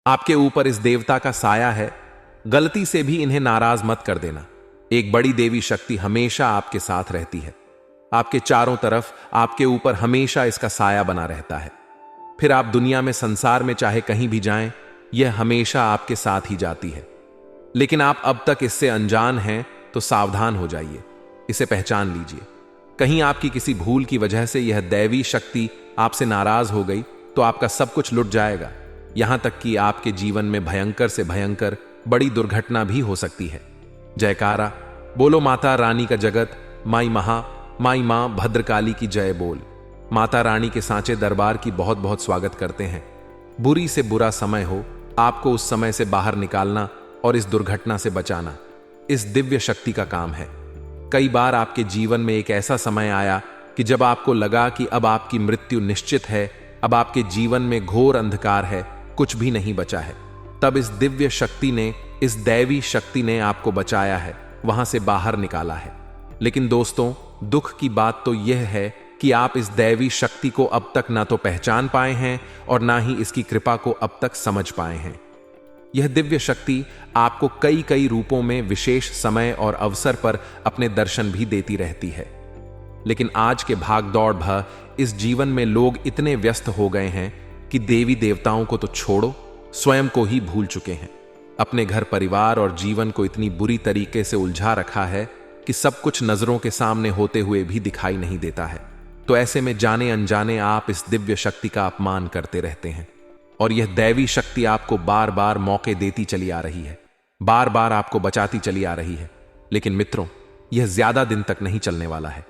आपके ऊपर इस देवता का साया है, गलती से भी इन्हें नाराज मत कर देना। एक बड़ी देवी शक्ति हमेशा आपके साथ रहती है, आपके चारों तरफ, आपके ऊपर हमेशा इसका साया बना रहता है। फिर आप दुनिया में, संसार में चाहे कहीं भी जाएं, यह हमेशा आपके साथ ही जाती है। लेकिन आप अब तक इससे अनजान हैं, तो सावधान हो जाइए, इसे पहचान लीजिए। कहीं आपकी किसी भूल की वजह से यह दैवी शक्ति आपसे नाराज हो गई तो आपका सब कुछ लुट जाएगा। यहां तक कि आपके जीवन में भयंकर से भयंकर बड़ी दुर्घटना भी हो सकती है। जयकारा बोलो माता रानी का जगत, माई मां भद्रकाली की जय बोल। माता रानी के सांचे दरबार की बहुत बहुत स्वागत करते हैं। बुरी से बुरा समय हो, आपको उस समय से बाहर निकालना और इस दुर्घटना से बचाना इस दिव्य शक्ति का काम है। कई बार आपके जीवन में एक ऐसा समय आया कि जब आपको लगा कि अब आपकी मृत्यु निश्चित है, अब आपके जीवन में घोर अंधकार है, कुछ भी नहीं बचा है। तब इस दिव्य शक्ति ने, इस दैवी शक्ति ने आपको बचाया है, वहां से बाहर निकाला है। लेकिन दोस्तों, दुख की बात तो यह है कि आप इस दैवी शक्ति को अब तक ना तो पहचान पाए हैं और ना ही इसकी कृपा को अब तक समझ पाए हैं। यह दिव्य शक्ति आपको कई कई रूपों में विशेष समय और अवसर पर अपने दर्शन भी देती रहती है। लेकिन आज के भाग दौड़ भर इस जीवन में लोग इतने व्यस्त हो गए हैं कि देवी देवताओं को तो छोड़ो, स्वयं को ही भूल चुके हैं। अपने घर परिवार और जीवन को इतनी बुरी तरीके से उलझा रखा है कि सब कुछ नजरों के सामने होते हुए भी दिखाई नहीं देता है। तो ऐसे में जाने अनजाने आप इस दिव्य शक्ति का अपमान करते रहते हैं और यह दैवी शक्ति आपको बार बार मौके देती चली आ रही है, बार बार आपको बचाती चली आ रही है। लेकिन मित्रों, यह ज्यादा दिन तक नहीं चलने वाला है।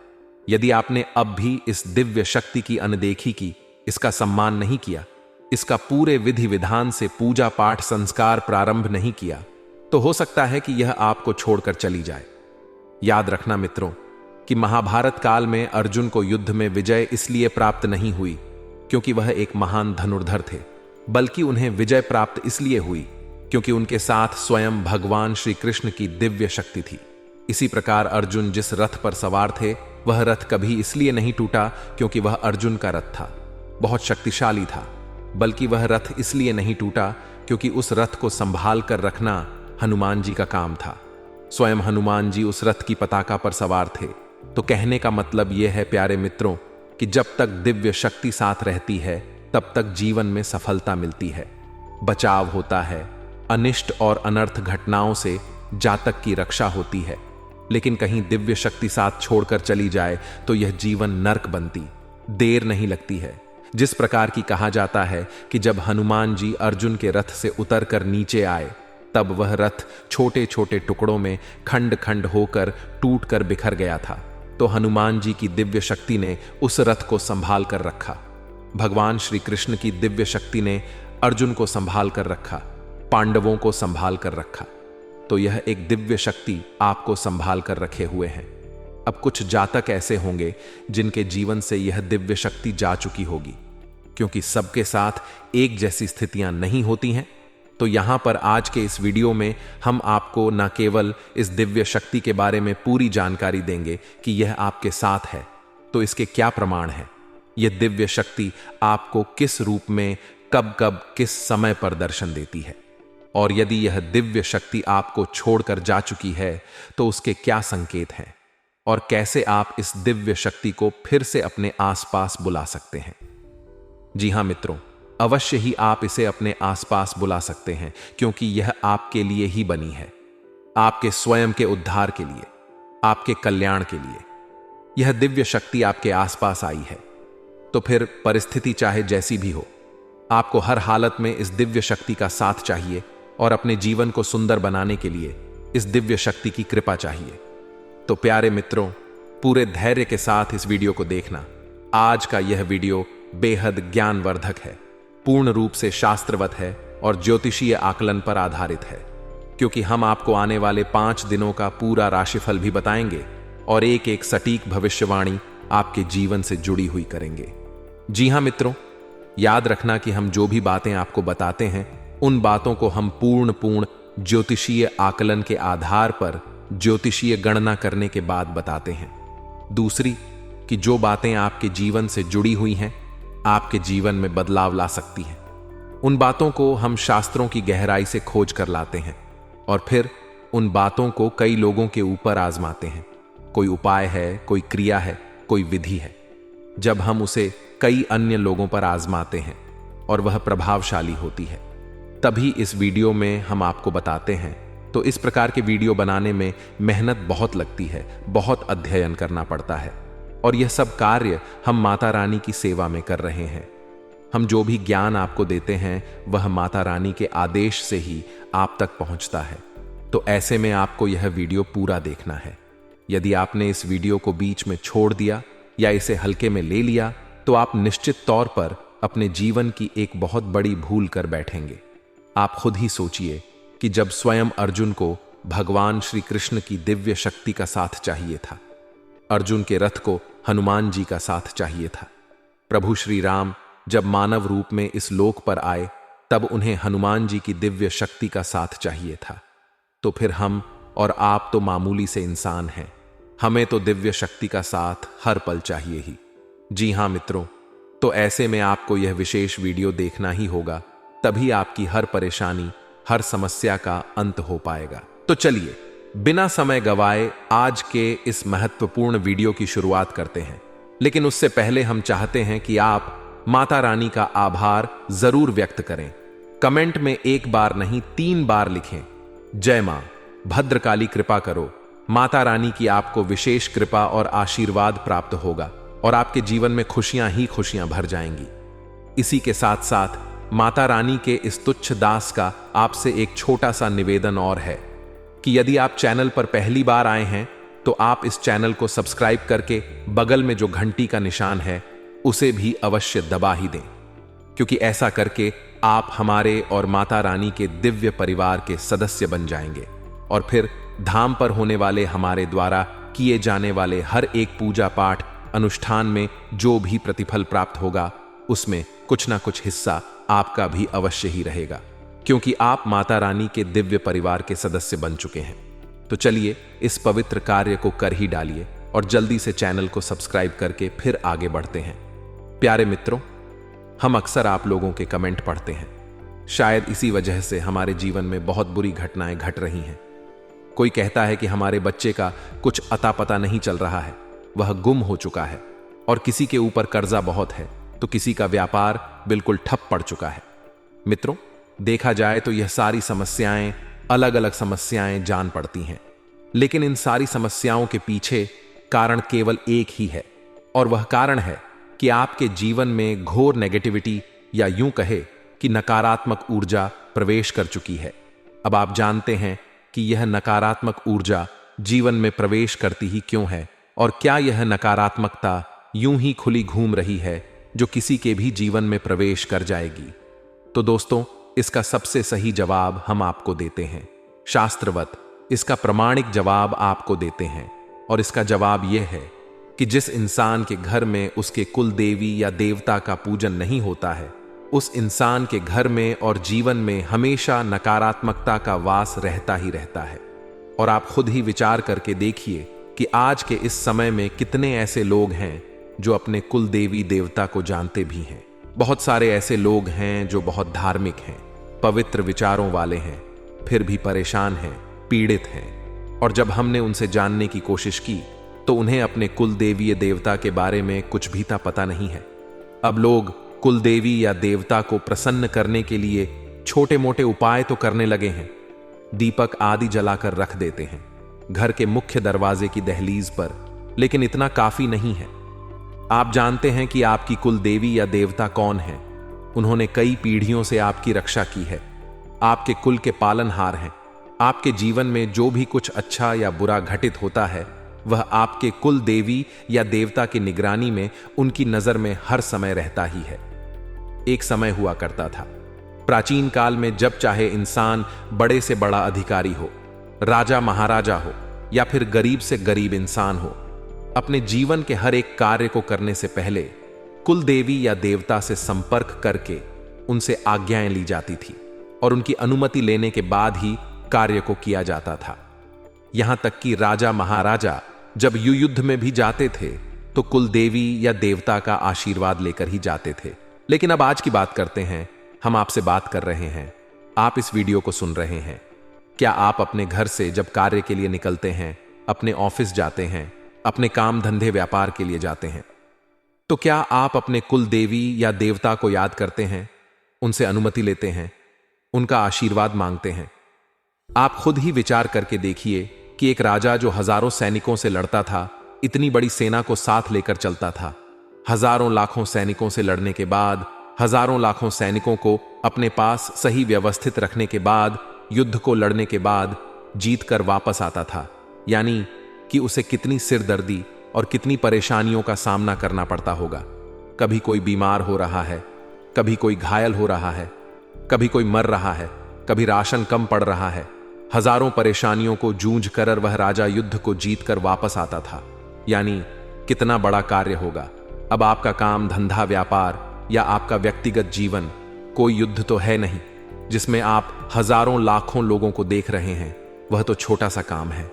यदि आपने अब भी इस दिव्य शक्ति की अनदेखी की, इसका सम्मान नहीं किया, इसका पूरे विधि विधान से पूजा पाठ संस्कार प्रारंभ नहीं किया, तो हो सकता है कि यह आपको छोड़कर चली जाए। याद रखना मित्रों कि महाभारत काल में अर्जुन को युद्ध में विजय इसलिए प्राप्त नहीं हुई क्योंकि वह एक महान धनुर्धर थे, बल्कि उन्हें विजय प्राप्त इसलिए हुई क्योंकि उनके साथ स्वयं भगवान श्री कृष्ण की दिव्य शक्ति थी। इसी प्रकार अर्जुन जिस रथ पर सवार थे, वह रथ कभी इसलिए नहीं टूटा क्योंकि वह अर्जुन का रथ था, बहुत शक्तिशाली था, बल्कि वह रथ इसलिए नहीं टूटा क्योंकि उस रथ को संभाल कर रखना हनुमान जी का काम था। स्वयं हनुमान जी उस रथ की पताका पर सवार थे। तो कहने का मतलब यह है प्यारे मित्रों कि जब तक दिव्य शक्ति साथ रहती है, तब तक जीवन में सफलता मिलती है, बचाव होता है, अनिष्ट और अनर्थ घटनाओं से जातक की रक्षा होती है। लेकिन कहीं दिव्य शक्ति साथ छोड़कर चली जाए तो यह जीवन नर्क बनती, देर नहीं लगती है। जिस प्रकार की कहा जाता है कि जब हनुमान जी अर्जुन के रथ से उतरकर नीचे आए, तब वह रथ छोटे छोटे टुकड़ों में खंड खंड होकर टूट कर बिखर गया था। तो हनुमान जी की दिव्य शक्ति ने उस रथ को संभाल कर रखा। भगवान श्री कृष्ण की दिव्य शक्ति ने अर्जुन को संभाल कर रखा, पांडवों को संभाल कर रखा। तो यह एक दिव्य शक्ति आपको संभाल कर रखे हुए हैं। अब कुछ जातक ऐसे होंगे जिनके जीवन से यह दिव्य शक्ति जा चुकी होगी, क्योंकि सबके साथ एक जैसी स्थितियां नहीं होती हैं। तो यहां पर आज के इस वीडियो में हम आपको न केवल इस दिव्य शक्ति के बारे में पूरी जानकारी देंगे कि यह आपके साथ है, तो इसके क्या प्रमाण हैं, यह दिव्य शक्ति आपको किस रूप में, कब कब, किस समय पर दर्शन देती है, और यदि यह दिव्य शक्ति आपको छोड़कर जा चुकी है तो उसके क्या संकेत हैं, और कैसे आप इस दिव्य शक्ति को फिर से अपने आसपास बुला सकते हैं। जी हां मित्रों, अवश्य ही आप इसे अपने आसपास बुला सकते हैं, क्योंकि यह आपके लिए ही बनी है, आपके स्वयं के उद्धार के लिए, आपके कल्याण के लिए। यह दिव्य शक्ति आपके आसपास आई है। तो फिर परिस्थिति चाहे जैसी भी हो, आपको हर हालत में इस दिव्य शक्ति का साथ चाहिए और अपने जीवन को सुंदर बनाने के लिए इस दिव्य शक्ति की कृपा चाहिए। तो प्यारे मित्रों, पूरे धैर्य के साथ इस वीडियो को देखना। आज का यह वीडियो बेहद ज्ञानवर्धक है, पूर्ण रूप से शास्त्रवत है और ज्योतिषीय आकलन पर आधारित है, क्योंकि हम आपको आने वाले 5 दिनों का पूरा राशिफल भी बताएंगे और एक एक सटीक भविष्यवाणी आपके जीवन से जुड़ी हुई करेंगे। जी हां मित्रों, याद रखना कि हम जो भी बातें आपको बताते हैं, उन बातों को हम पूर्ण ज्योतिषीय आकलन के आधार पर ज्योतिषीय गणना करने के बाद बताते हैं। दूसरी कि जो बातें आपके जीवन से जुड़ी हुई हैं, आपके जीवन में बदलाव ला सकती हैं। उन बातों को हम शास्त्रों की गहराई से खोज कर लाते हैं और फिर उन बातों को कई लोगों के ऊपर आजमाते हैं। कोई उपाय है, कोई क्रिया है, कोई विधि है। जब हम उसे कई अन्य लोगों पर आजमाते हैं और वह प्रभावशाली होती है, तभी इस वीडियो में हम आपको बताते हैं। तो इस प्रकार के वीडियो बनाने में मेहनत बहुत लगती है, बहुत अध्ययन करना पड़ता है और यह सब कार्य हम माता रानी की सेवा में कर रहे हैं। हम जो भी ज्ञान आपको देते हैं वह माता रानी के आदेश से ही आप तक पहुंचता है। तो ऐसे में आपको यह वीडियो पूरा देखना है। यदि आपने इस वीडियो को बीच में छोड़ दिया या इसे हल्के में ले लिया तो आप निश्चित तौर पर अपने जीवन की एक बहुत बड़ी भूल कर बैठेंगे। आप खुद ही सोचिए कि जब स्वयं अर्जुन को भगवान श्री कृष्ण की दिव्य शक्ति का साथ चाहिए था, अर्जुन के रथ को हनुमान जी का साथ चाहिए था, प्रभु श्री राम जब मानव रूप में इस लोक पर आए तब उन्हें हनुमान जी की दिव्य शक्ति का साथ चाहिए था, तो फिर हम और आप तो मामूली से इंसान हैं। हमें तो दिव्य शक्ति का साथ हर पल चाहिए ही। जी हां मित्रों, तो ऐसे में आपको यह विशेष वीडियो देखना ही होगा, तभी आपकी हर परेशानी, हर समस्या का अंत हो पाएगा। तो चलिए बिना समय गवाए आज के इस महत्वपूर्ण वीडियो की शुरुआत करते हैं। लेकिन उससे पहले हम चाहते हैं कि आप माता रानी का आभार जरूर व्यक्त करें। कमेंट में 1 बार नहीं 3 बार लिखें, जय मां, भद्रकाली कृपा करो। माता रानी की आपको विशेष कृपा और आशीर्वाद प्राप्त होगा और आपके जीवन में खुशियां ही खुशियां भर जाएंगी। इसी के साथ साथ माता रानी के इस तुच्छ दास का आपसे एक छोटा सा निवेदन और है कि यदि आप चैनल पर पहली बार आए हैं तो आप इस चैनल को सब्सक्राइब करके बगल में जो घंटी का निशान है उसे भी अवश्य दबा ही दें, क्योंकि ऐसा करके आप हमारे और माता रानी के दिव्य परिवार के सदस्य बन जाएंगे और फिर धाम पर होने वाले हमारे द्वारा किए जाने वाले हर एक पूजा पाठ अनुष्ठान में जो भी प्रतिफल प्राप्त होगा उसमें कुछ ना कुछ हिस्सा आपका भी अवश्य ही रहेगा, क्योंकि आप माता रानी के दिव्य परिवार के सदस्य बन चुके हैं। तो चलिए इस पवित्र कार्य को कर ही डालिए और जल्दी से चैनल को सब्सक्राइब करके फिर आगे बढ़ते हैं। प्यारे मित्रों, हम अक्सर आप लोगों के कमेंट पढ़ते हैं। शायद इसी वजह से हमारे जीवन में बहुत बुरी घटनाएं घट रही हैं। कोई कहता है कि हमारे बच्चे का कुछ अता पता नहीं चल रहा है, वह गुम हो चुका है, और किसी के ऊपर कर्जा बहुत है तो किसी का व्यापार बिल्कुल ठप पड़ चुका है। मित्रों, देखा जाए तो यह सारी समस्याएं अलग अलग समस्याएं जान पड़ती हैं, लेकिन इन सारी समस्याओं के पीछे कारण केवल एक ही है, और वह कारण है कि आपके जीवन में घोर नेगेटिविटी या यूं कहे कि नकारात्मक ऊर्जा प्रवेश कर चुकी है। अब आप जानते हैं कि यह नकारात्मक ऊर्जा जीवन में प्रवेश करती ही क्यों है, और क्या यह नकारात्मकता यूं ही खुली घूम रही है जो किसी के भी जीवन में प्रवेश कर जाएगी। तो दोस्तों, इसका सबसे सही जवाब हम आपको देते हैं, शास्त्रवत इसका प्रमाणिक जवाब आपको देते हैं, और इसका जवाब यह है कि जिस इंसान के घर में उसके कुल देवी या देवता का पूजन नहीं होता है, उस इंसान के घर में और जीवन में हमेशा नकारात्मकता का वास रहता ही रहता है। और आप खुद ही विचार करके देखिए कि आज के इस समय में कितने ऐसे लोग हैं जो अपने कुल देवी देवता को जानते भी हैं। बहुत सारे ऐसे लोग हैं जो बहुत धार्मिक हैं, पवित्र विचारों वाले हैं, फिर भी परेशान हैं, पीड़ित हैं, और जब हमने उनसे जानने की कोशिश की तो उन्हें अपने कुल देवी देवता के बारे में कुछ भी पता नहीं है। अब लोग कुल देवी या देवता को प्रसन्न करने के लिए छोटे मोटे उपाय तो करने लगे हैं। दीपक आदि जलाकर रख देते हैं घर के मुख्य दरवाजे की दहलीज पर, लेकिन इतना काफी नहीं है। आप जानते हैं कि आपकी कुल देवी या देवता कौन है। उन्होंने कई पीढ़ियों से आपकी रक्षा की है, आपके कुल के पालनहार हैं। आपके जीवन में जो भी कुछ अच्छा या बुरा घटित होता है वह आपके कुल देवी या देवता की निगरानी में, उनकी नजर में हर समय रहता ही है। एक समय हुआ करता था प्राचीन काल में, जब चाहे इंसान बड़े से बड़ा अधिकारी हो, राजा महाराजा हो या फिर गरीब से गरीब इंसान हो, अपने जीवन के हर एक कार्य को करने से पहले कुल देवी या देवता से संपर्क करके उनसे आज्ञाएं ली जाती थी और उनकी अनुमति लेने के बाद ही कार्य को किया जाता था। यहां तक कि राजा महाराजा जब युद्ध में भी जाते थे तो कुल देवी या देवता का आशीर्वाद लेकर ही जाते थे। लेकिन अब आज की बात करते हैं हम आपसे बात कर रहे हैं, आप इस वीडियो को सुन रहे हैं। क्या आप अपने घर से जब कार्य के लिए निकलते हैं, अपने ऑफिस जाते हैं, अपने काम धंधे व्यापार के लिए जाते हैं, तो क्या आप अपने कुल देवी या देवता को याद करते हैं, उनसे अनुमति लेते हैं, उनका आशीर्वाद मांगते हैं? आप खुद ही विचार करके देखिए कि एक राजा जो हजारों सैनिकों से लड़ता था, इतनी बड़ी सेना को साथ लेकर चलता था, हजारों लाखों सैनिकों से लड़ने के बाद, हजारों लाखों सैनिकों को अपने पास सही व्यवस्थित रखने के बाद, युद्ध को लड़ने के बाद जीत कर वापस आता था। यानी कि उसे कितनी सिरदर्दी और कितनी परेशानियों का सामना करना पड़ता होगा। कभी कोई बीमार हो रहा है, कभी कोई घायल हो रहा है, कभी कोई मर रहा है, कभी राशन कम पड़ रहा है। हजारों परेशानियों को जूझ कर वह राजा युद्ध को जीत कर वापस आता था। यानी कितना बड़ा कार्य होगा। अब आपका काम धंधा व्यापार या आपका व्यक्तिगत जीवन, कोई युद्ध तो है नहीं जिसमें आप हजारों लाखों लोगों को देख रहे हैं, वह तो छोटा सा काम है।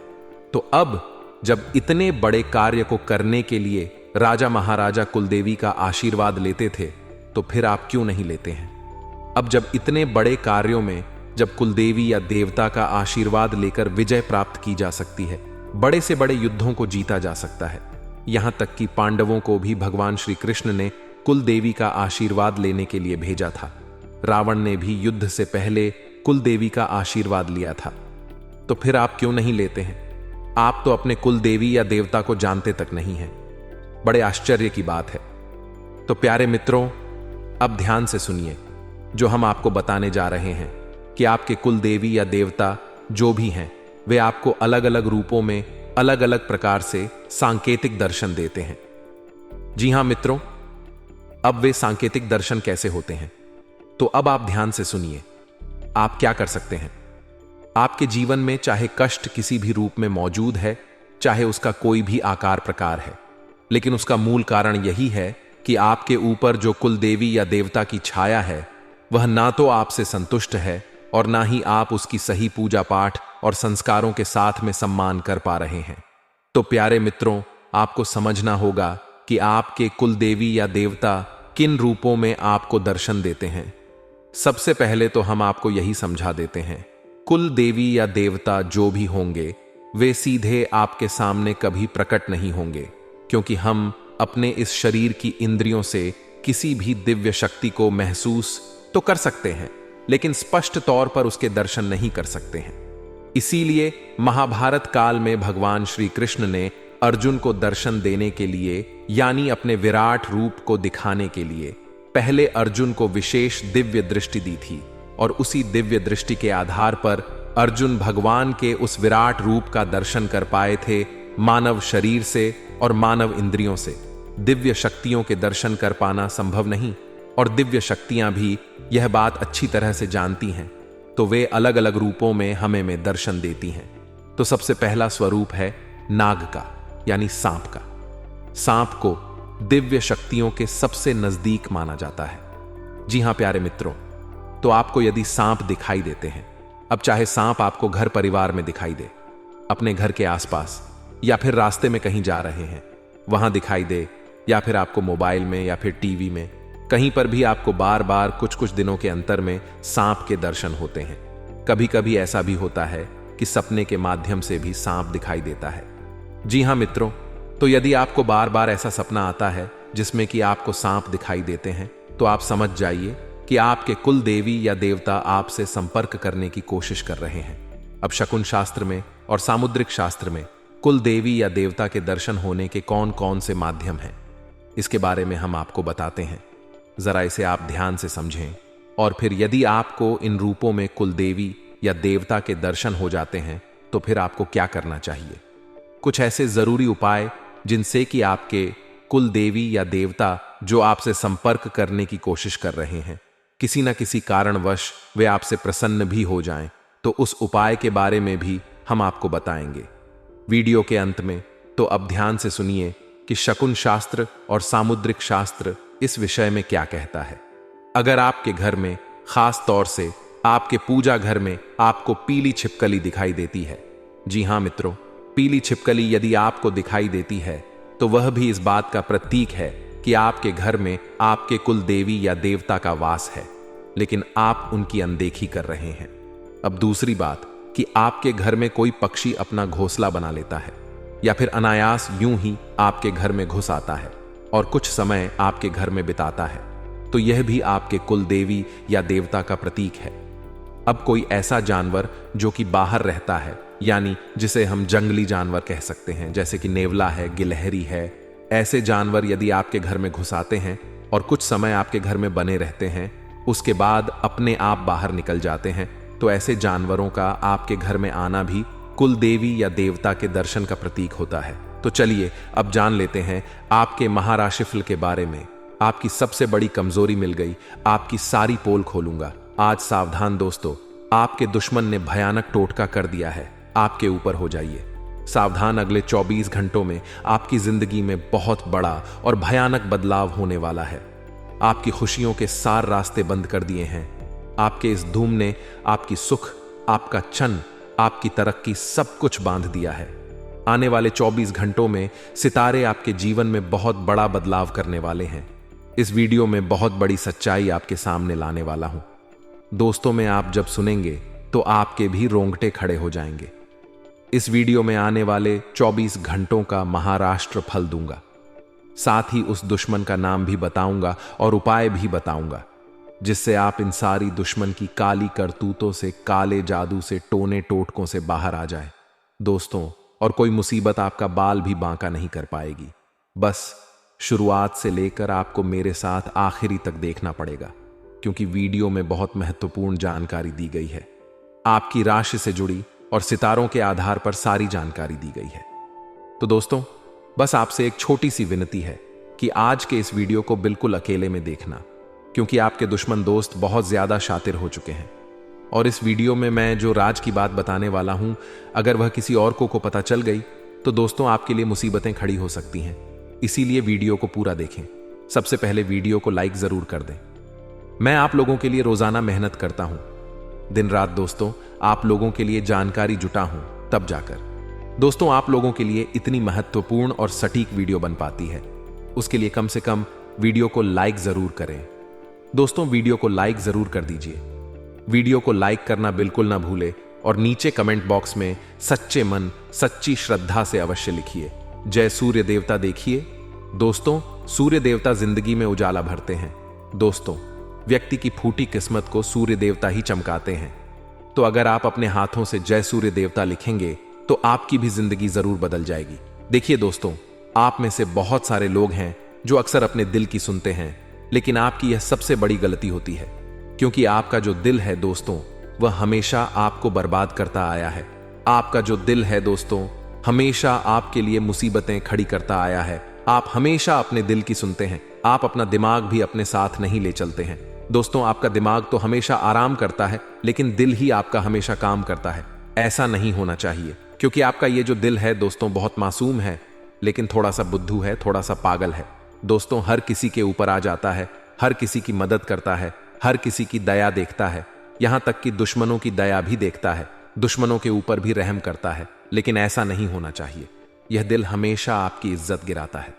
तो अब जब इतने बड़े कार्य को करने के लिए राजा महाराजा कुलदेवी का आशीर्वाद लेते थे, तो फिर आप क्यों नहीं लेते हैं? अब जब इतने बड़े कार्यों में जब कुलदेवी या देवता का आशीर्वाद लेकर विजय प्राप्त की जा सकती है, बड़े से बड़े युद्धों को जीता जा सकता है। यहां तक कि पांडवों को भी भगवान श्री कृष्ण ने कुलदेवी का आशीर्वाद लेने के लिए भेजा था। रावण ने भी युद्ध से पहले कुलदेवी का आशीर्वाद लिया था। तो फिर आप क्यों नहीं लेते हैं? आप तो अपने कुलदेवी या देवता को जानते तक नहीं हैं। बड़े आश्चर्य की बात है। तो प्यारे मित्रों, अब ध्यान से सुनिए जो हम आपको बताने जा रहे हैं कि आपके कुलदेवी या देवता जो भी हैं, वे आपको अलग अलग रूपों में अलग अलग प्रकार से सांकेतिक दर्शन देते हैं। जी हां मित्रों, अब वे सांकेतिक दर्शन कैसे होते हैं? तो अब आप ध्यान से सुनिए। आप क्या कर सकते हैं? आपके जीवन में चाहे कष्ट किसी भी रूप में मौजूद है, चाहे उसका कोई भी आकार प्रकार है, लेकिन उसका मूल कारण यही है कि आपके ऊपर जो कुलदेवी या देवता की छाया है, वह ना तो आपसे संतुष्ट है और ना ही आप उसकी सही पूजा पाठ और संस्कारों के साथ में सम्मान कर पा रहे हैं। तो प्यारे मित्रों, आपको समझना होगा कि आपके कुलदेवी या देवता किन रूपों में आपको दर्शन देते हैं। सबसे पहले तो हम आपको यही समझा देते हैं, कुल देवी या देवता जो भी होंगे, वे सीधे आपके सामने कभी प्रकट नहीं होंगे, क्योंकि हम अपने इस शरीर की इंद्रियों से किसी भी दिव्य शक्ति को महसूस तो कर सकते हैं, लेकिन स्पष्ट तौर पर उसके दर्शन नहीं कर सकते हैं। इसीलिए महाभारत काल में भगवान श्री कृष्ण ने अर्जुन को दर्शन देने के लिए, यानी अपने विराट रूप को दिखाने के लिए, पहले अर्जुन को विशेष दिव्य दृष्टि दी थी, और उसी दिव्य दृष्टि के आधार पर अर्जुन भगवान के उस विराट रूप का दर्शन कर पाए थे। मानव शरीर से और मानव इंद्रियों से दिव्य शक्तियों के दर्शन कर पाना संभव नहीं, और दिव्य शक्तियां भी यह बात अच्छी तरह से जानती हैं, तो वे अलग अलग रूपों में हमें में दर्शन देती हैं। तो सबसे पहला स्वरूप है नाग का, यानी सांप का। सांप को दिव्य शक्तियों के सबसे नजदीक माना जाता है। जी हां प्यारे मित्रों, तो आपको यदि सांप दिखाई देते हैं, अब चाहे सांप आपको घर परिवार में दिखाई दे, अपने घर के आसपास, या फिर रास्ते में कहीं जा रहे हैं वहां दिखाई दे, या फिर आपको मोबाइल में या फिर टीवी में, कहीं पर भी आपको बार बार कुछ कुछ दिनों के अंतर में सांप के दर्शन होते हैं। कभी कभी ऐसा भी होता है कि सपने के माध्यम से भी सांप दिखाई देता है। जी हां मित्रों, तो यदि आपको बार बार ऐसा सपना आता है जिसमें कि आपको सांप दिखाई देते हैं, तो आप समझ जाइए कि आपके कुल देवी या देवता आपसे संपर्क करने की कोशिश कर रहे हैं। अब शकुन शास्त्र में और सामुद्रिक शास्त्र में कुल देवी या देवता के दर्शन होने के कौन कौन से माध्यम हैं, इसके बारे में हम आपको बताते हैं। जरा इसे आप ध्यान से समझें, और फिर यदि आपको इन रूपों में कुल देवी या देवता के दर्शन हो जाते हैं, तो फिर आपको क्या करना चाहिए। कुछ ऐसे जरूरी उपाय जिनसे कि आपके कुल देवी या देवता जो आपसे संपर्क करने की कोशिश कर रहे हैं, किसी न किसी कारणवश वे आपसे प्रसन्न भी हो जाएं, तो उस उपाय के बारे में भी हम आपको बताएंगे वीडियो के अंत में। तो अब ध्यान से सुनिए कि शकुन शास्त्र और सामुद्रिक शास्त्र इस विषय में क्या कहता है। अगर आपके घर में, खास तौर से आपके पूजा घर में, आपको पीली छिपकली दिखाई देती है, जी हां मित्रों, पीली छिपकली यदि आपको दिखाई देती है, तो वह भी इस बात का प्रतीक है कि आपके घर में आपके कुल देवी या देवता का वास है। लेकिन आप उनकी अनदेखी कर रहे हैं। अब दूसरी बात कि आपके घर में कोई पक्षी अपना घोंसला बना लेता है या फिर अनायास यूं ही आपके घर में घुस आता है और कुछ समय आपके घर में बिताता है, तो यह भी आपके कुल देवी या देवता का प्रतीक है। अब कोई ऐसा जानवर जो कि बाहर रहता है, यानी जिसे हम जंगली जानवर कह सकते हैं, जैसे कि नेवला है, गिलहरी है, ऐसे जानवर यदि आपके घर में घुस आते हैं और कुछ समय आपके घर में बने रहते हैं, उसके बाद अपने आप बाहर निकल जाते हैं, तो ऐसे जानवरों का आपके घर में आना भी कुल देवी या देवता के दर्शन का प्रतीक होता है। तो चलिए अब जान लेते हैं आपके महाराशिफल के बारे में। आपकी सबसे बड़ी कमजोरी मिल गई, आपकी सारी पोल खोलूंगा आज। सावधान दोस्तों, आपके दुश्मन ने भयानक टोटका कर दिया है, आपके ऊपर हो जाइए सावधान। अगले 24 घंटों में आपकी जिंदगी में बहुत बड़ा और भयानक बदलाव होने वाला है। आपकी खुशियों के सार रास्ते बंद कर दिए हैं। आपके इस धूम ने आपकी सुख, आपका चन्न, आपकी तरक्की सब कुछ बांध दिया है। आने वाले 24 घंटों में सितारे आपके जीवन में बहुत बड़ा बदलाव करने वाले हैं। इस वीडियो में बहुत बड़ी सच्चाई आपके सामने लाने वाला हूं दोस्तों। में आप जब सुनेंगे तो आपके भी रोंगटे खड़े हो जाएंगे। इस वीडियो में आने वाले 24 घंटों का महाराष्ट्र फल दूंगा, साथ ही उस दुश्मन का नाम भी बताऊंगा और उपाय भी बताऊंगा, जिससे आप इन सारी दुश्मन की काली करतूतों से, काले जादू से, टोने टोटकों से बाहर आ जाए दोस्तों। और कोई मुसीबत आपका बाल भी बांका नहीं कर पाएगी। बस शुरुआत से लेकर आपको मेरे साथ आखिरी तक देखना पड़ेगा, क्योंकि वीडियो में बहुत महत्वपूर्ण जानकारी दी गई है। आपकी राशि से जुड़ी और सितारों के आधार पर सारी जानकारी दी गई है। तो दोस्तों, बस आपसे एक छोटी सी विनती है कि आज के इस वीडियो को बिल्कुल अकेले में देखना, क्योंकि आपके दुश्मन दोस्त बहुत ज्यादा शातिर हो चुके हैं। और इस वीडियो में मैं जो राज की बात बताने वाला हूं, अगर वह किसी और को पता चल गई तो दोस्तों आपके लिए मुसीबतें खड़ी हो सकती हैं। इसीलिए वीडियो को पूरा देखें। सबसे पहले वीडियो को लाइक जरूर कर दें। मैं आप लोगों के लिए रोजाना मेहनत करता हूं, दिन रात दोस्तों, आप लोगों के लिए जानकारी जुटा हूं, तब जाकर दोस्तों आप लोगों के लिए इतनी महत्वपूर्ण और सटीक वीडियो बन पाती है। उसके लिए कम से कम वीडियो को लाइक जरूर करें दोस्तों। वीडियो को लाइक जरूर कर दीजिए। वीडियो को लाइक करना बिल्कुल ना भूले और नीचे कमेंट बॉक्स में सच्चे मन, सच्ची श्रद्धा से अवश्य लिखिए, जय सूर्य देवता। देखिए दोस्तों, सूर्य देवता जिंदगी में उजाला भरते हैं दोस्तों। व्यक्ति की फूटी किस्मत को सूर्य देवता ही चमकाते हैं। तो अगर आप अपने हाथों से जय सूर्य देवता लिखेंगे तो आपकी भी जिंदगी जरूर बदल जाएगी। देखिए दोस्तों, आप में से बहुत सारे लोग हैं जो अक्सर अपने दिल की सुनते हैं, लेकिन आपकी यह सबसे बड़ी गलती होती है, क्योंकि आपका जो दिल है दोस्तों, वह हमेशा आपको बर्बाद करता आया है। आपका जो दिल है दोस्तों, हमेशा आपके लिए मुसीबतें खड़ी करता आया है। आप हमेशा अपने दिल की सुनते हैं। आप अपना दिमाग भी अपने साथ नहीं ले चलते हैं दोस्तों। आपका दिमाग तो हमेशा आराम करता है, लेकिन दिल ही आपका हमेशा काम करता है। ऐसा नहीं होना चाहिए, क्योंकि आपका ये जो दिल है दोस्तों बहुत मासूम है, लेकिन थोड़ा सा बुद्धू है, थोड़ा सा पागल है दोस्तों। हर किसी के ऊपर आ जाता है, हर किसी की मदद करता है, हर किसी की दया देखता है, यहां तक कि दुश्मनों की दया भी देखता है, दुश्मनों के ऊपर भी रहम करता है। लेकिन ऐसा नहीं होना चाहिए। यह दिल हमेशा आपकी इज्जत गिराता है।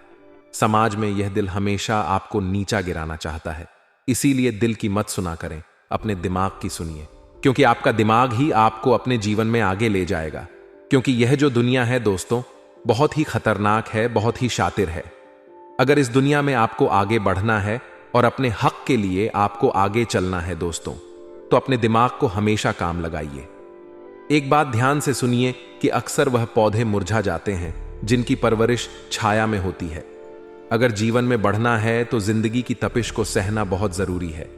समाज में यह दिल हमेशा आपको नीचा गिराना चाहता है। इसीलिए दिल की मत सुना करें, अपने दिमाग की सुनिए, क्योंकि आपका दिमाग ही आपको अपने जीवन में आगे ले जाएगा। क्योंकि यह जो दुनिया है दोस्तों, बहुत ही खतरनाक है, बहुत ही शातिर है। अगर इस दुनिया में आपको आगे बढ़ना है और अपने हक के लिए आपको आगे चलना है दोस्तों, तो अपने दिमाग को हमेशा काम लगाइए। एक बात ध्यान से सुनिए कि अक्सर वह पौधे मुरझा जाते हैं जिनकी परवरिश छाया में होती है। अगर जीवन में बढ़ना है तो जिंदगी की तपिश को सहना बहुत जरूरी है।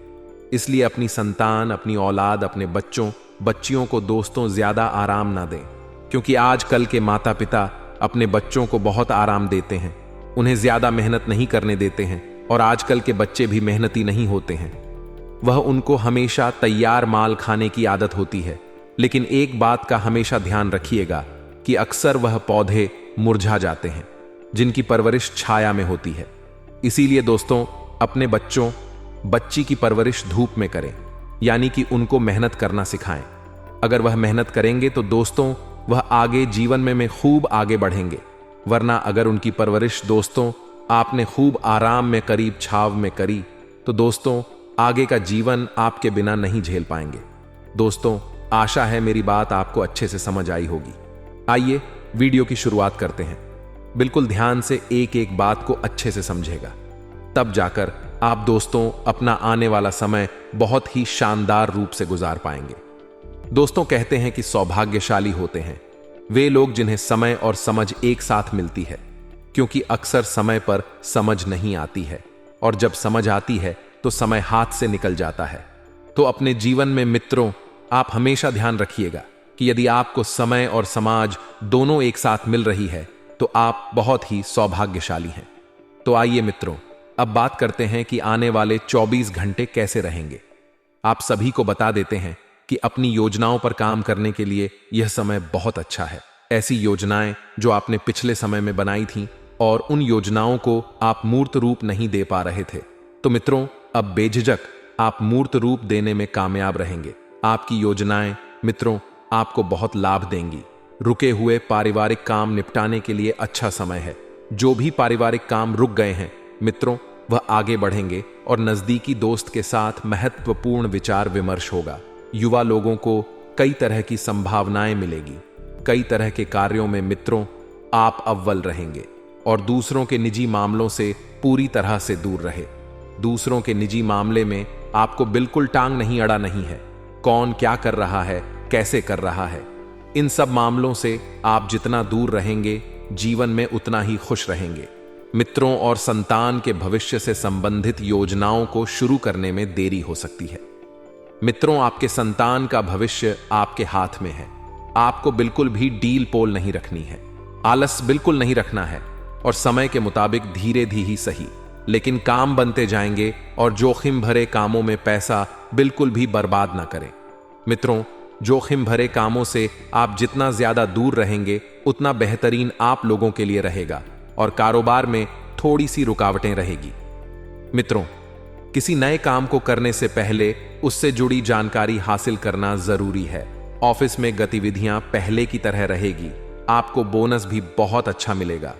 इसलिए अपनी संतान, अपनी औलाद, अपने बच्चों बच्चियों को दोस्तों ज्यादा आराम ना दें, क्योंकि आजकल के माता पिता अपने बच्चों को बहुत आराम देते हैं, उन्हें ज्यादा मेहनत नहीं करने देते हैं। और आजकल के बच्चे भी मेहनती नहीं होते हैं, वह उनको हमेशा तैयार माल खाने की आदत होती है। लेकिन एक बात का हमेशा ध्यान रखिएगा कि अक्सर वह पौधे मुरझा जाते हैं जिनकी परवरिश छाया में होती है। इसीलिए दोस्तों अपने बच्चों बच्ची की परवरिश धूप में करें, यानी कि उनको मेहनत करना सिखाएं। अगर वह मेहनत करेंगे तो दोस्तों वह आगे जीवन में खूब आगे बढ़ेंगे। वरना अगर उनकी परवरिश दोस्तों आपने खूब आराम में, करीब छाव में करी, तो दोस्तों आगे का जीवन आपके बिना नहीं झेल पाएंगे। दोस्तों, आशा है मेरी बात आपको अच्छे से समझ आई होगी। आइए वीडियो की शुरुआत करते हैं। बिल्कुल ध्यान से एक एक बात को अच्छे से समझेगा, तब जाकर आप दोस्तों अपना आने वाला समय बहुत ही शानदार रूप से गुजार पाएंगे। दोस्तों, कहते हैं कि सौभाग्यशाली होते हैं वे लोग जिन्हें समय और समझ एक साथ मिलती है, क्योंकि अक्सर समय पर समझ नहीं आती है और जब समझ आती है तो समय हाथ से निकल जाता है। तो अपने जीवन में मित्रों, आप हमेशा ध्यान रखिएगा कि यदि आपको समय और समाज दोनों एक साथ मिल रही है तो आप बहुत ही सौभाग्यशाली हैं। तो आइए मित्रों, अब बात करते हैं कि आने वाले 24 घंटे कैसे रहेंगे। आप सभी को बता देते हैं कि अपनी योजनाओं पर काम करने के लिए यह समय बहुत अच्छा है। ऐसी योजनाएं जो आपने पिछले समय में बनाई थीं और उन योजनाओं को आप मूर्त रूप नहीं दे पा रहे थे, तो मित्रों अब बेझिझक आप मूर्त रूप देने में कामयाब रहेंगे। आपकी योजनाएं मित्रों आपको बहुत लाभ देंगी। रुके हुए पारिवारिक काम निपटाने के लिए अच्छा समय है। जो भी पारिवारिक काम रुक गए हैं मित्रों, वह आगे बढ़ेंगे और नजदीकी दोस्त के साथ महत्वपूर्ण विचार विमर्श होगा। युवा लोगों को कई तरह की संभावनाएं मिलेगी। कई तरह के कार्यों में मित्रों आप अव्वल रहेंगे और दूसरों के निजी मामलों से पूरी तरह से दूर रहे। दूसरों के निजी मामले में आपको बिल्कुल टांग नहीं अड़ा नहीं है। कौन क्या कर रहा है, कैसे कर रहा है, इन सब मामलों से आप जितना दूर रहेंगे जीवन में उतना ही खुश रहेंगे। मित्रों, और संतान के भविष्य से संबंधित योजनाओं को शुरू करने में देरी हो सकती है। मित्रों, आपके संतान का भविष्य आपके हाथ में है। आपको बिल्कुल भी डील पोल नहीं रखनी है, आलस बिल्कुल नहीं रखना है और समय के मुताबिक धीरे धीरे ही सही, लेकिन काम बनते जाएंगे और जोखिम भरे कामों में पैसा बिल्कुल भी बर्बाद ना करें। मित्रों, जोखिम भरे कामों से आप जितना ज्यादा दूर रहेंगे उतना बेहतरीन आप लोगों के लिए रहेगा और कारोबार में थोड़ी सी रुकावटें रहेगी। मित्रों, किसी नए काम को करने से पहले उससे जुड़ी जानकारी हासिल करना जरूरी है। ऑफिस में गतिविधियां पहले की तरह रहेगी। आपको बोनस भी बहुत अच्छा मिलेगा।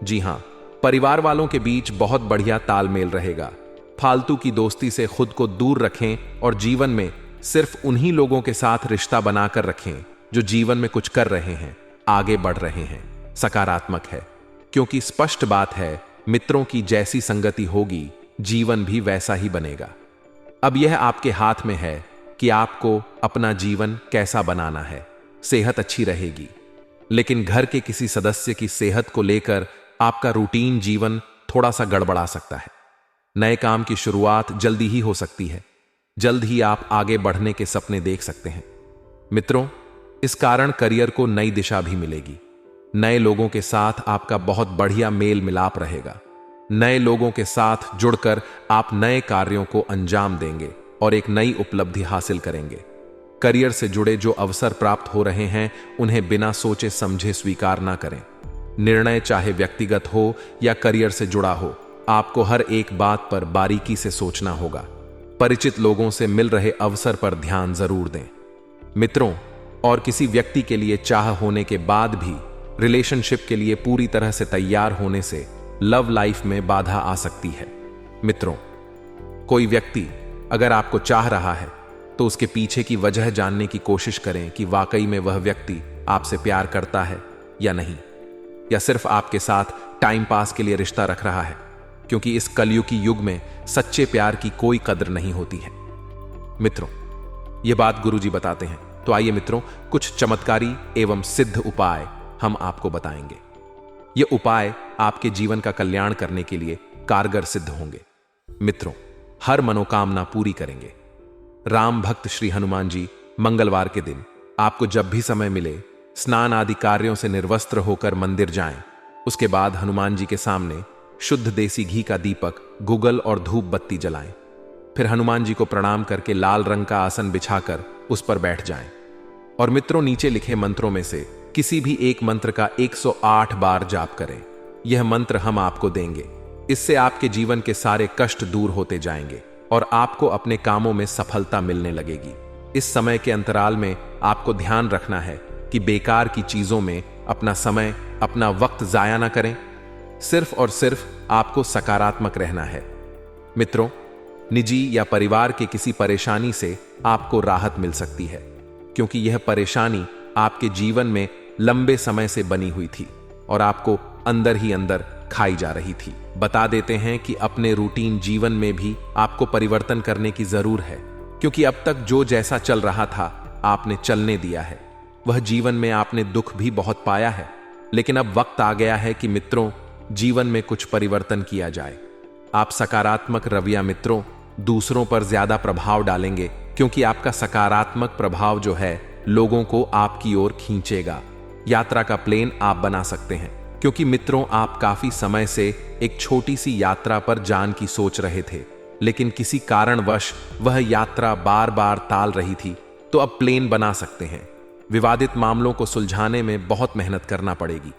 जी हां, परिवार वालों के बीच बहुत बढ़िया तालमेल रहेगा। फालतू की दोस्ती से खुद को दूर रखें और जीवन में सिर्फ उन्हीं लोगों के साथ रिश्ता बनाकर रखें जो जीवन में कुछ कर रहे हैं, आगे बढ़ रहे हैं, सकारात्मक है। क्योंकि स्पष्ट बात है, मित्रों की जैसी संगति होगी जीवन भी वैसा ही बनेगा। अब यह आपके हाथ में है कि आपको अपना जीवन कैसा बनाना है। सेहत अच्छी रहेगी, लेकिन घर के किसी सदस्य की सेहत को लेकर आपका रूटीन जीवन थोड़ा सा गड़बड़ा सकता है। नए काम की शुरुआत जल्दी ही हो सकती है। जल्द ही आप आगे बढ़ने के सपने देख सकते हैं। मित्रों, इस कारण करियर को नई दिशा भी मिलेगी। नए लोगों के साथ आपका बहुत बढ़िया मेल मिलाप रहेगा। नए लोगों के साथ जुड़कर आप नए कार्यों को अंजाम देंगे और एक नई उपलब्धि हासिल करेंगे। करियर से जुड़े जो अवसर प्राप्त हो रहे हैं उन्हें बिना सोचे समझे स्वीकार ना करें। निर्णय चाहे व्यक्तिगत हो या करियर से जुड़ा हो, आपको हर एक बात पर बारीकी से सोचना होगा। परिचित लोगों से मिल रहे अवसर पर ध्यान जरूर दें। मित्रों, और किसी व्यक्ति के लिए चाह होने के बाद भी रिलेशनशिप के लिए पूरी तरह से तैयार होने से लव लाइफ में बाधा आ सकती है। मित्रों, कोई व्यक्ति अगर आपको चाह रहा है तो उसके पीछे की वजह जानने की कोशिश करें कि वाकई में वह व्यक्ति आपसे प्यार करता है या नहीं, या सिर्फ आपके साथ टाइम पास के लिए रिश्ता रख रहा है, क्योंकि इस कलयुगी युग में सच्चे प्यार की कोई कदर नहीं होती है। मित्रों, यह बात गुरुजी बताते हैं। तो आइए मित्रों, कुछ चमत्कारी एवं सिद्ध उपाय हम आपको बताएंगे। ये उपाय आपके जीवन का कल्याण करने के लिए कारगर सिद्ध होंगे। मित्रों, हर मनोकामना पूरी करेंगे। राम भक्त श्री हनुमान जी मंगलवार के दिन आपको जब भी समय मिले स्नान आदि कार्यों से निर्वस्त्र होकर मंदिर जाएं। उसके बाद हनुमान जी के सामने शुद्ध देसी घी का दीपक, गुगल और धूप बत्ती जलाएं। फिर हनुमान जी को प्रणाम करके लाल रंग का आसन बिछाकर उस पर बैठ जाएं। और मित्रों, नीचे लिखे मंत्रों में से किसी भी एक मंत्र का 108 बार जाप करें। यह मंत्र हम आपको देंगे। इससे आपके जीवन के सारे कष्ट दूर होते जाएंगे और आपको अपने कामों में सफलता मिलने लगेगी। इस समय के अंतराल में आपको ध्यान रखना है कि बेकार की चीजों में अपना समय, अपना वक्त जाया ना करें। सिर्फ और सिर्फ आपको सकारात्मक रहना है। मित्रों, निजी या परिवार के किसी परेशानी से आपको राहत मिल सकती है, क्योंकि यह परेशानी आपके जीवन में लंबे समय से बनी हुई थी और आपको अंदर ही अंदर खाई जा रही थी। बता देते हैं कि अपने रूटीन जीवन में भी आपको परिवर्तन करने की जरूर है, क्योंकि अब तक जो जैसा चल रहा था आपने चलने दिया है। वह जीवन में आपने दुख भी बहुत पाया है, लेकिन अब वक्त आ गया है कि मित्रों, जीवन में कुछ परिवर्तन किया जाए। आप सकारात्मक रवैया मित्रों दूसरों पर ज्यादा प्रभाव डालेंगे, क्योंकि आपका सकारात्मक प्रभाव जो है लोगों को आपकी ओर खींचेगा। यात्रा का प्लान आप बना सकते हैं, क्योंकि मित्रों आप काफी समय से एक छोटी सी यात्रा पर जान की सोच रहे थे, लेकिन किसी कारणवश वह यात्रा बार बार टाल रही थी। तो अब प्लान बना सकते हैं। विवादित मामलों को सुलझाने में बहुत मेहनत करना पड़ेगी।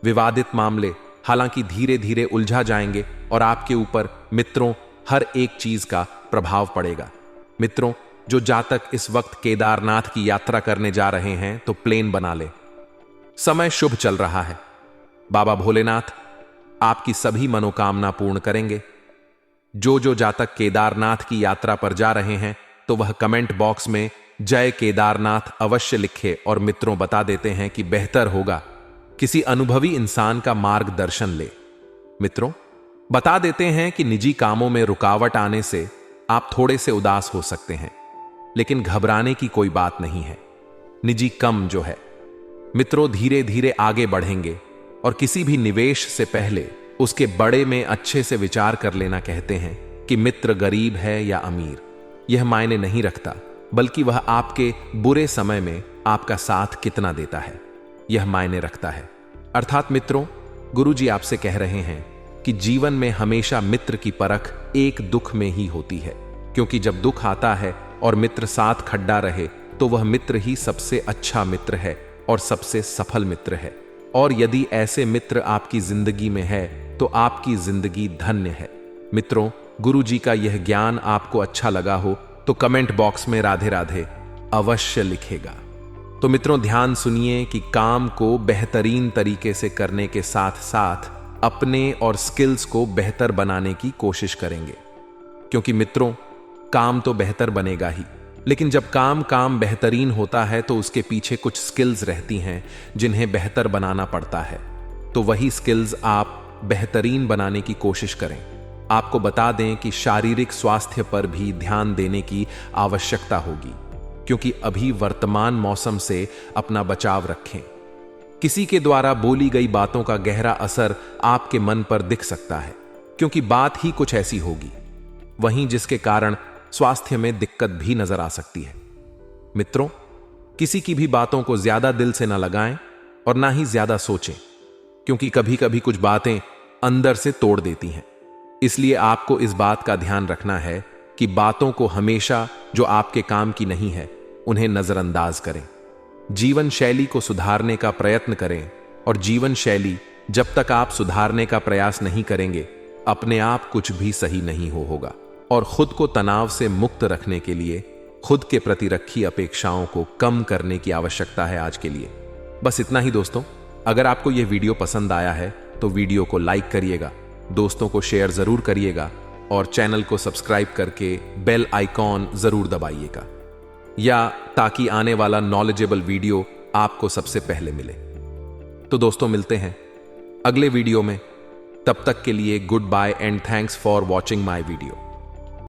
विवादित मामले हालांकि धीरे धीरे उलझा जाएंगे और आपके ऊपर मित्रों हर एक चीज का प्रभाव पड़ेगा। मित्रों, जो जातक इस वक्त केदारनाथ की यात्रा करने जा रहे हैं तो प्लान बना ले। समय शुभ चल रहा है। बाबा भोलेनाथ आपकी सभी मनोकामना पूर्ण करेंगे। जो जातक केदारनाथ की यात्रा पर जा रहे हैं तो वह कमेंट बॉक्स में जय केदारनाथ अवश्य लिखे और मित्रों बता देते हैं कि बेहतर होगा किसी अनुभवी इंसान का मार्गदर्शन ले। मित्रों, बता देते हैं कि निजी कामों में रुकावट आने से आप थोड़े से उदास हो सकते हैं, लेकिन घबराने की कोई बात नहीं है। निजी कम जो है मित्रों धीरे धीरे आगे बढ़ेंगे और किसी भी निवेश से पहले उसके बड़े में अच्छे से विचार कर लेना। कहते हैं कि मित्र गरीब है या अमीर, यह मायने नहीं रखता, बल्कि वह आपके बुरे समय में आपका साथ कितना देता है यह मायने रखता है। अर्थात मित्रों, गुरुजी आपसे कह रहे हैं कि जीवन में हमेशा मित्र की परख एक दुख में ही होती है, क्योंकि जब दुख आता है और मित्र साथ खड़ा रहे तो वह मित्र ही सबसे अच्छा मित्र है और सबसे सफल मित्र है। और यदि ऐसे मित्र आपकी जिंदगी में है तो आपकी जिंदगी धन्य है। मित्रों, गुरुजी का यह ज्ञान आपको अच्छा लगा हो तो कमेंट बॉक्स में राधे राधे अवश्य लिखेगा। तो मित्रों ध्यान सुनिए कि काम को बेहतरीन तरीके से करने के साथ साथ अपने और स्किल्स को बेहतर बनाने की कोशिश करेंगे, क्योंकि मित्रों काम तो बेहतर बनेगा ही, लेकिन जब काम बेहतरीन होता है तो उसके पीछे कुछ स्किल्स रहती हैं जिन्हें बेहतर बनाना पड़ता है। तो वही स्किल्स आप बेहतरीन बनाने की कोशिश करें। आपको बता दें कि शारीरिक स्वास्थ्य पर भी ध्यान देने की आवश्यकता होगी, क्योंकि अभी वर्तमान मौसम से अपना बचाव रखें। किसी के द्वारा बोली गई बातों का गहरा असर आपके मन पर दिख सकता है, क्योंकि बात ही कुछ ऐसी होगी वहीं जिसके कारण स्वास्थ्य में दिक्कत भी नजर आ सकती है। मित्रों, किसी की भी बातों को ज्यादा दिल से न लगाएं और ना ही ज्यादा सोचें, क्योंकि कभी कभी कुछ बातें अंदर से तोड़ देती हैं। इसलिए आपको इस बात का ध्यान रखना है कि बातों को हमेशा जो आपके काम की नहीं है उन्हें नजरअंदाज करें। जीवन शैली को सुधारने का प्रयत्न करें, और जीवन शैली जब तक आप सुधारने का प्रयास नहीं करेंगे अपने आप कुछ भी सही नहीं होगा। और खुद को तनाव से मुक्त रखने के लिए खुद के प्रति रखी अपेक्षाओं को कम करने की आवश्यकता है आज के लिए। बस इतना ही दोस्तों। अगर आपको यह वीडियो पसंद आया है तो वीडियो को लाइक करिएगा, दोस्तों को शेयर जरूर करिएगा और चैनल को सब्सक्राइब करके बेल आइकॉन जरूर दबाइएगा, या ताकि आने वाला नॉलेजेबल वीडियो आपको सबसे पहले मिले। तो दोस्तों मिलते हैं अगले वीडियो में। तब तक के लिए good bye and thanks for watching my video.